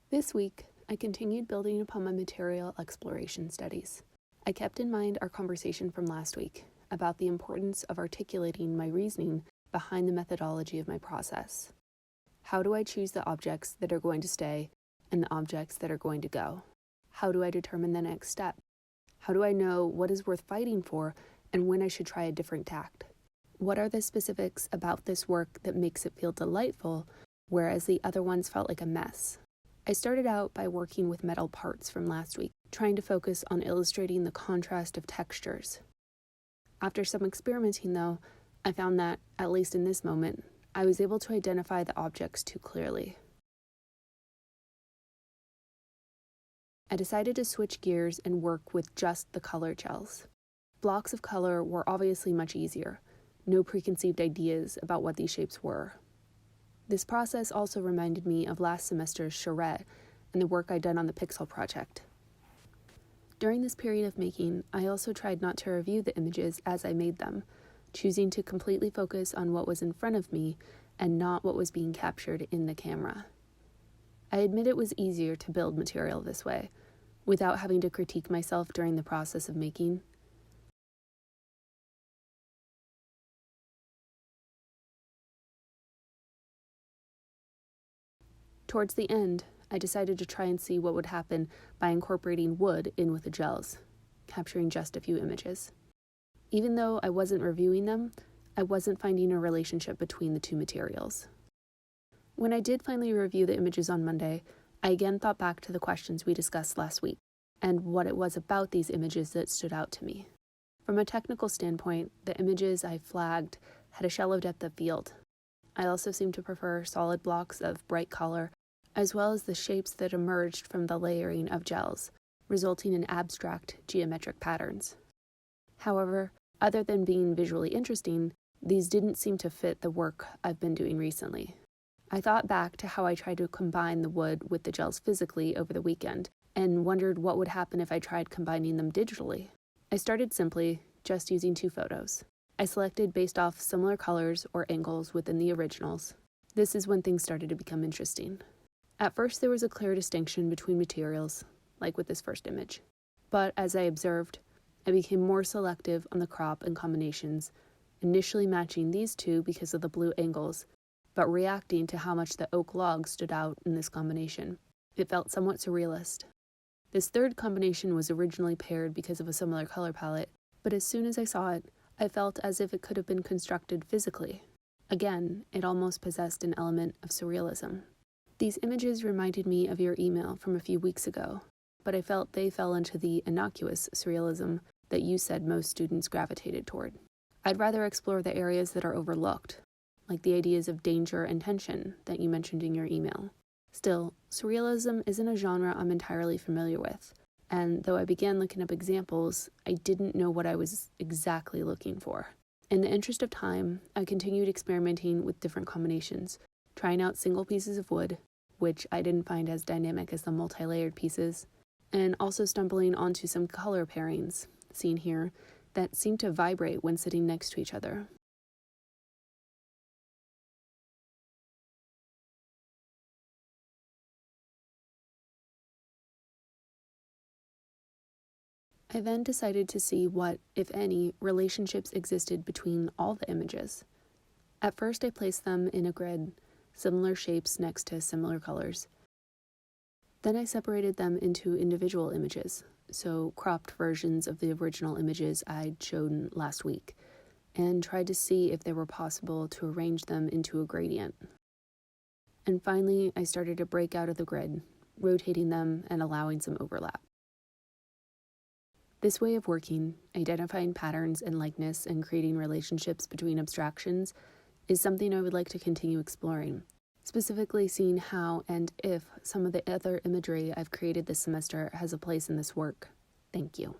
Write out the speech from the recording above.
This week, I continued building upon my material exploration studies. I kept in mind our conversation from last week about the importance of articulating my reasoning behind the methodology of my process. How do I choose the objects that are going to stay and the objects that are going to go? How do I determine the next step? How do I know what is worth fighting for and when I should try a different tact? What are the specifics about this work that makes it feel delightful, whereas the other ones felt like a mess? I started out by working with metal parts from last week, trying to focus on illustrating the contrast of textures. After some experimenting, though, I found that, at least in this moment, I was able to identify the objects too clearly. I decided to switch gears and work with just the color gels. Blocks of color were obviously much easier, no preconceived ideas about what these shapes were. This process also reminded me of last semester's charrette and the work I'd done on the Pixel project. During this period of making, I also tried not to review the images as I made them, choosing to completely focus on what was in front of me and not what was being captured in the camera. I admit it was easier to build material this way, without having to critique myself during the process of making. Towards the end, I decided to try and see what would happen by incorporating wood in with the gels, capturing just a few images. Even though I wasn't reviewing them, I wasn't finding a relationship between the two materials. When I did finally review the images on Monday, I again thought back to the questions we discussed last week, and what it was about these images that stood out to me. From a technical standpoint, the images I flagged had a shallow depth of field. I also seemed to prefer solid blocks of bright color, as well as the shapes that emerged from the layering of gels, resulting in abstract geometric patterns. However, other than being visually interesting, these didn't seem to fit the work I've been doing recently. I thought back to how I tried to combine the wood with the gels physically over the weekend, and wondered what would happen if I tried combining them digitally. I started simply, just using 2 photos. I selected based off similar colors or angles within the originals. This is when things started to become interesting. At first, there was a clear distinction between materials, like with this first image. But as I observed, I became more selective on the crop and combinations, initially matching these two because of the blue angles, but reacting to how much the oak log stood out in this combination. It felt somewhat surrealist. This third combination was originally paired because of a similar color palette, but as soon as I saw it, I felt as if it could have been constructed physically. Again, it almost possessed an element of surrealism. These images reminded me of your email from a few weeks ago, but I felt they fell into the innocuous surrealism that you said most students gravitated toward. I'd rather explore the areas that are overlooked, like the ideas of danger and tension that you mentioned in your email. Still, surrealism isn't a genre I'm entirely familiar with, and though I began looking up examples, I didn't know what I was exactly looking for. In the interest of time, I continued experimenting with different combinations, trying out single pieces of wood, which I didn't find as dynamic as the multi-layered pieces, and also stumbling onto some color pairings, seen here, that seemed to vibrate when sitting next to each other. I then decided to see what, if any, relationships existed between all the images. At first, I placed them in a grid, similar shapes next to similar colors. Then I separated them into individual images, so cropped versions of the original images I'd shown last week, and tried to see if they were possible to arrange them into a gradient. And finally, I started to break out of the grid, rotating them and allowing some overlap. This way of working, identifying patterns and likeness and creating relationships between abstractions, is something I would like to continue exploring, specifically seeing how and if some of the other imagery I've created this semester has a place in this work. Thank you.